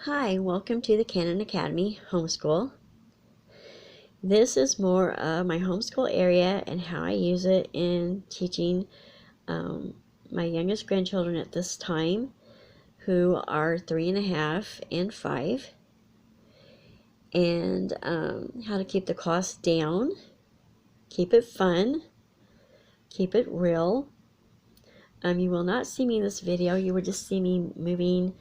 Hi, welcome to the Canon Academy Homeschool. This is more of my homeschool area and how I use it in teaching my youngest grandchildren at this time, who are 3.5 and 5, and how to keep the cost down, keep it fun, keep it real. You will not see me in this video. You will just see me moving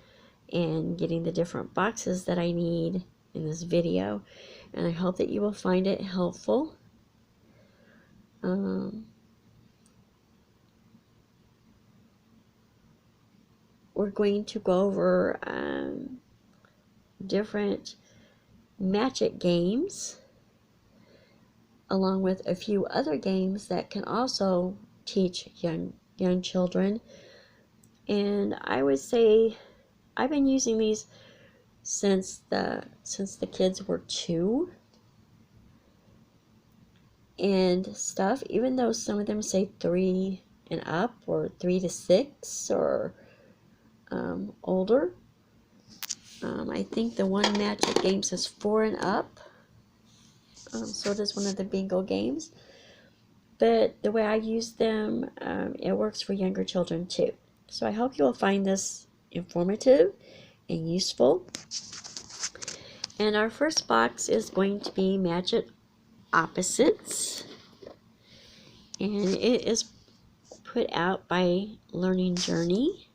and getting the different boxes that I need in this video, and I hope that you will find it helpful. We're going to go over different magic games, along with a few other games that can also teach young children. And I would say I've been using these since the kids were 2 and stuff, even though some of them say 3 and up, or 3 to 6, or older. I think the one magic game says 4 and up. So does one of the bingo games. But the way I use them, it works for younger children too. So I hope you will find this informative and useful. And our first box is going to be Magic Opposites. And it is put out by Learning Journey.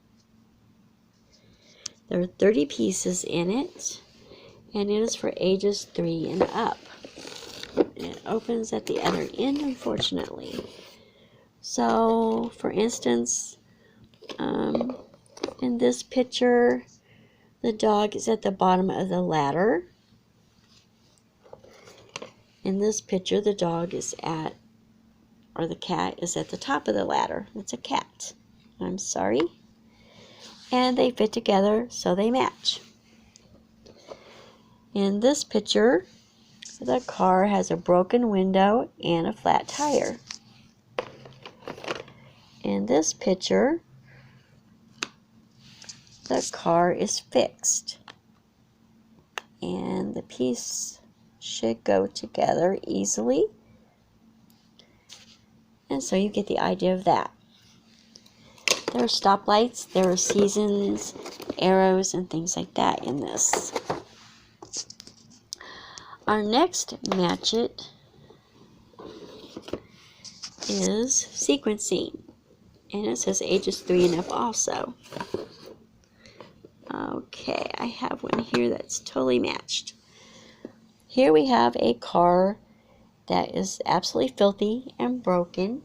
There are 30 pieces in it, and it is for ages 3 and up. It opens at the other end, unfortunately. So, for instance, in this picture, the dog is at the bottom of the ladder. In this picture, the dog is the cat is at the top of the ladder. It's a cat. I'm sorry. And they fit together, so they match. In this picture, the car has a broken window and a flat tire. In this picture, the car is fixed, and the piece should go together easily. And so you get the idea of that. There are stoplights, there are seasons, arrows, and things like that in this. Our next magic is sequencing, and it says ages 3 and up also. Okay, I have one here that's totally matched. Here we have a car that is absolutely filthy and broken.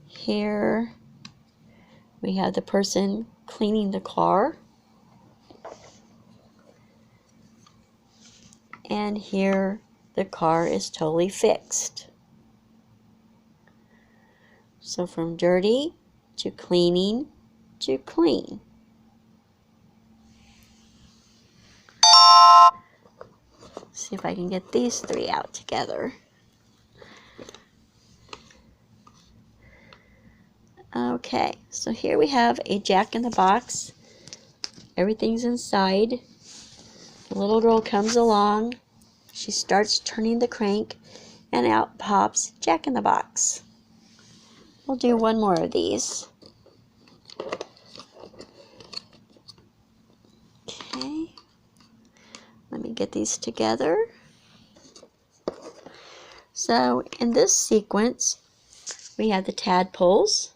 Here we have the person cleaning the car. And here the car is totally fixed. So from dirty to cleaning to clean. See if I can get these 3 out together. Okay, so here we have a Jack in the Box. Everything's inside. The little girl comes along. She starts turning the crank, and out pops Jack in the Box. We'll do one more of these. Okay, let me get these together. So in this sequence, we have the tadpoles.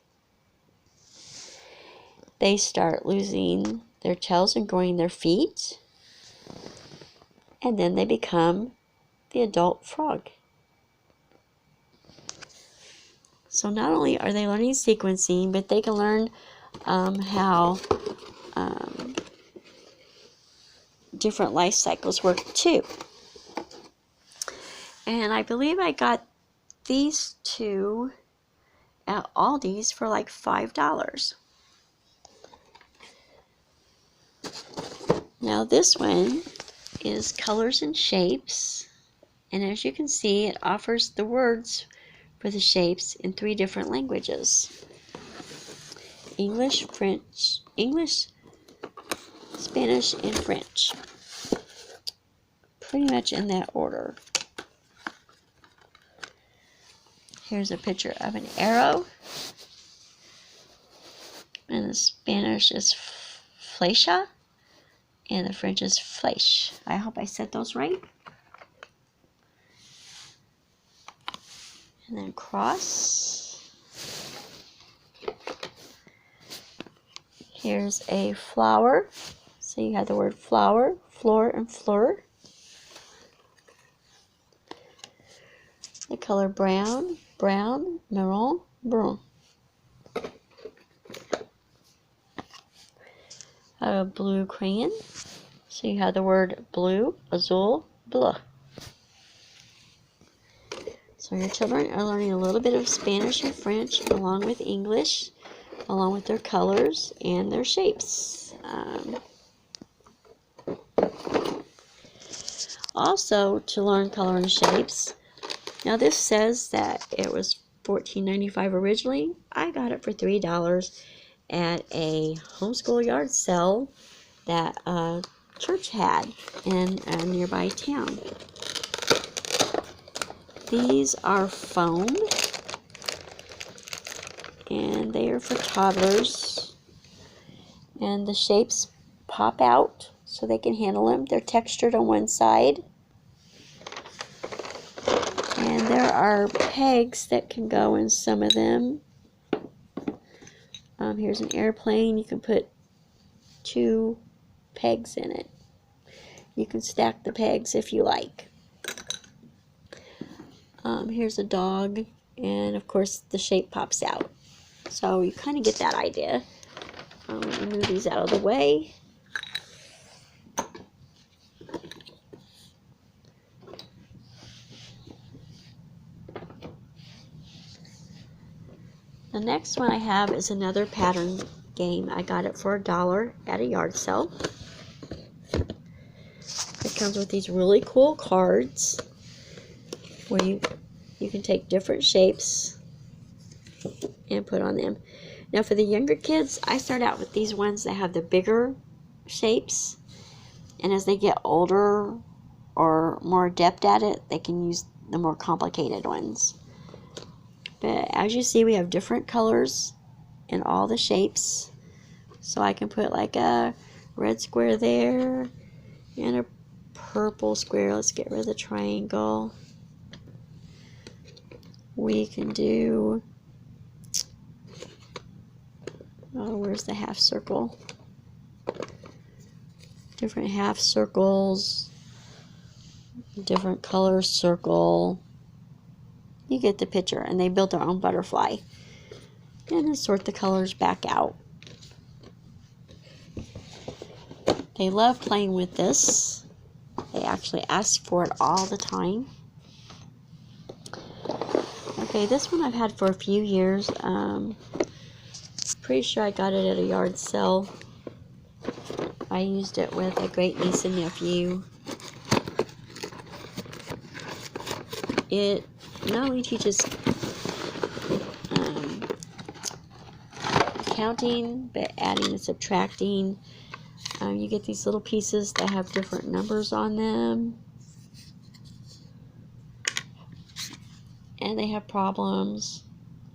They start losing their tails and growing their feet, and then they become the adult frog. So not only are they learning sequencing, but they can learn how different life cycles work too. And I believe I got these 2 at Aldi's for like $5. Now this one is Colors and Shapes, and as you can see, it offers the words for the shapes in 3 different languages: English, French, English, Spanish, and French. Pretty much in that order. Here's a picture of an arrow. And the Spanish is flecha. And the French is flèche. I hope I said those right. And then cross. Here's a flower. So you have the word flower, floor, and fleur. The color brown, brown, marron, brun. A blue crayon. So you have the word blue, azul, bleu. So your children are learning a little bit of Spanish and French along with English, along with their colors and their shapes. Also, to learn color and shapes, now this says that it was $14.95 originally. I got it for $3 at a homeschool yard sale that a church had in a nearby town. These are foam, and they are for toddlers, and the shapes pop out so they can handle them. They're textured on one side, and there are pegs that can go in some of them. Here's an airplane. You can put 2 pegs in it. You can stack the pegs if you like. Here's a dog, and of course the shape pops out. So you kind of get that idea. Let me move these out of the way. The next one I have is another pattern game. I got it for $1 at a yard sale. It comes with these really cool cards where you can take different shapes and put on them. Now for the younger kids, I start out with these ones that have the bigger shapes, and as they get older or more adept at it, they can use the more complicated ones. But as you see, we have different colors in all the shapes. So I can put like a red square there and a purple square. Let's get rid of the triangle. We can do, oh, where's the half circle? Different half circles, different color circle. You get the picture, and they built their own butterfly. And then sort the colors back out. They love playing with this. They actually ask for it all the time. Okay, this one I've had for a few years. Pretty sure I got it at a yard sale. I used it with a great niece and nephew. It not only teaches counting, but adding and subtracting. You get these little pieces that have different numbers on them. And they have problems.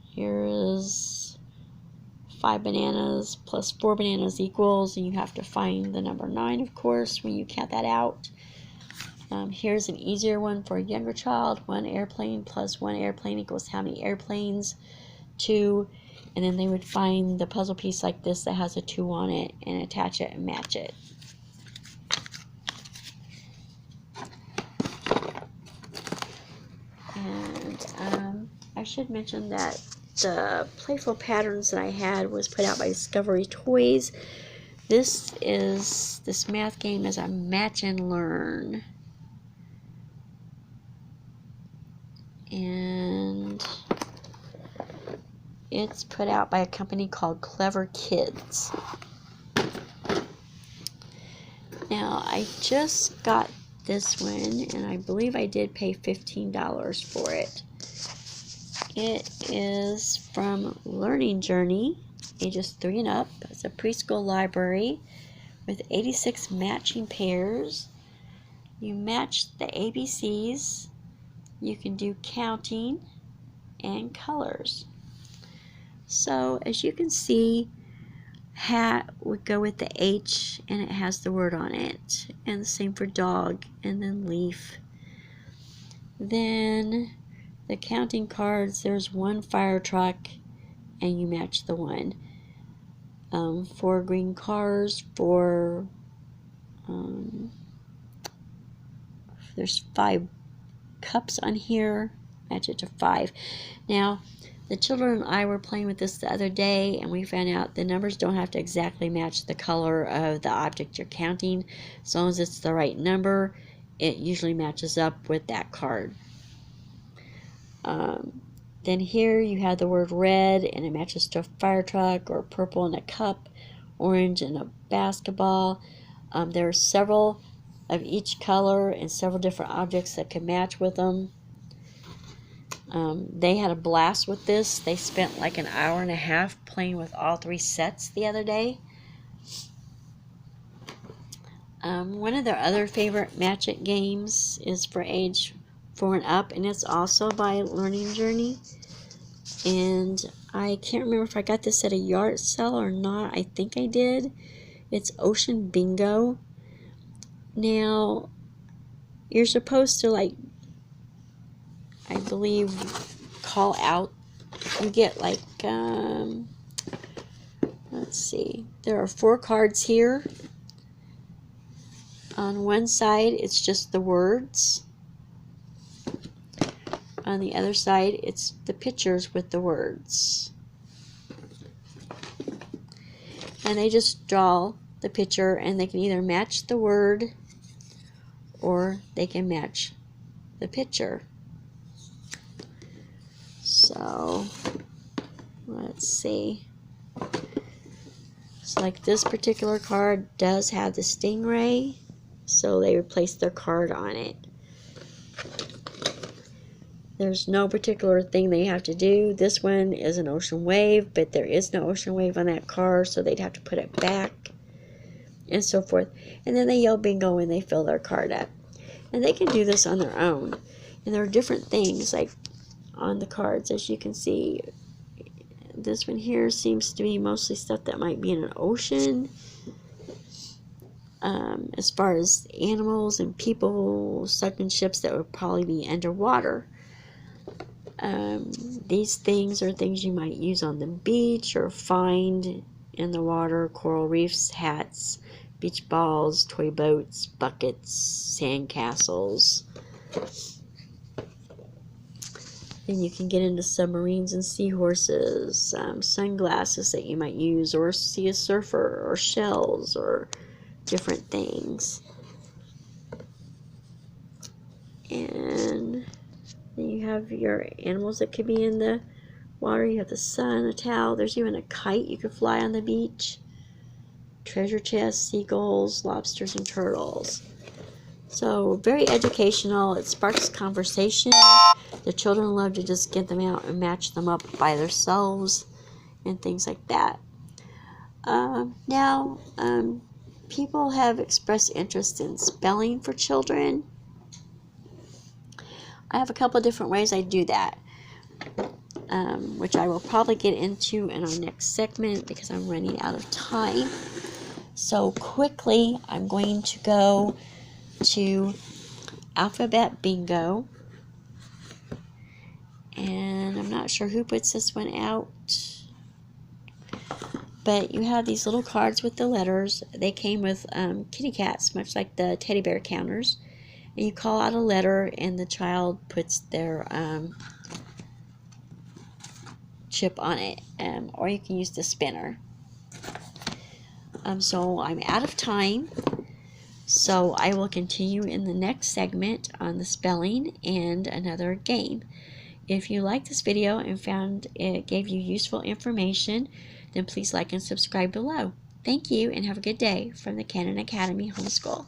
Here is 5 bananas plus 4 bananas equals, and you have to find the number 9, of course, when you count that out. Here's an easier one for a younger child. 1 airplane plus 1 airplane equals how many airplanes? 2. And then they would find the puzzle piece like this that has a 2 on it and attach it and match it. And I should mention that the playful patterns that I had was put out by Discovery Toys. This math game is a match and learn. And it's put out by a company called Clever Kids. Now, I just got this one, and I believe I did pay $15 for it. It is from Learning Journey, ages 3 and up. It's a preschool library with 86 matching pairs. You match the ABCs. You can do counting and colors. So as you can see, hat would go with the H and it has the word on it, and the same for dog, and then leaf. Then the counting cards, there's 1 fire truck and you match the 1. 4 green cars, 4 there's 5 cups on here, match it to 5. Now the children and I were playing with this the other day, and we found out the numbers don't have to exactly match the color of the object you're counting. As long as it's the right number, it usually matches up with that card. Then here you have the word red, and it matches to a fire truck, or purple and a cup, orange and a basketball. There are several of each color and several different objects that can match with them. They had a blast with this. They spent like an hour and a half playing with all 3 sets the other day. One of their other favorite Match It games is for age 4 and up, and it's also by Learning Journey. And I can't remember if I got this at a yard sale or not. I think I did. It's Ocean Bingo. Now, you're supposed to, like, I believe, call out. You get like, let's see, there are 4 cards here. On one side, it's just the words. On the other side, it's the pictures with the words. And they just draw the picture, and they can either match the word or they can match the picture. So let's see. So like this particular card does have the stingray, so they replaced their card on it. There's no particular thing they have to do. This one is an ocean wave, but there is no ocean wave on that card, so they'd have to put it back, and so forth. And then they yell bingo when they fill their card up. And they can do this on their own. And there are different things like on the cards, as you can see. This one here seems to be mostly stuff that might be in an ocean. As far as animals and people stuck in ships that would probably be underwater. These things are things you might use on the beach or find in the water: coral reefs, hats, beach balls, toy boats, buckets, sand castles. Then you can get into submarines and seahorses, sunglasses that you might use, or see a surfer, or shells, or different things. And then you have your animals that could be in the water. You have the sun, a towel. There's even a kite you could fly on the beach. Treasure chests, seagulls, lobsters, and turtles. So very educational. It sparks conversation. The children love to just get them out and match them up by themselves and things like that. Now, people have expressed interest in spelling for children. I have a couple of different ways I do that, which I will probably get into in our next segment because I'm running out of time. So quickly, I'm going to go to Alphabet Bingo. And I'm not sure who puts this one out. But you have these little cards with the letters. They came with kitty cats, much like the teddy bear counters. And you call out a letter, and the child puts their chip on it. Or you can use the spinner. So I'm out of time. So I will continue in the next segment on the spelling and another game. If you liked this video and found it gave you useful information, then please like and subscribe below. Thank you, and have a good day from the Canon Academy Homeschool.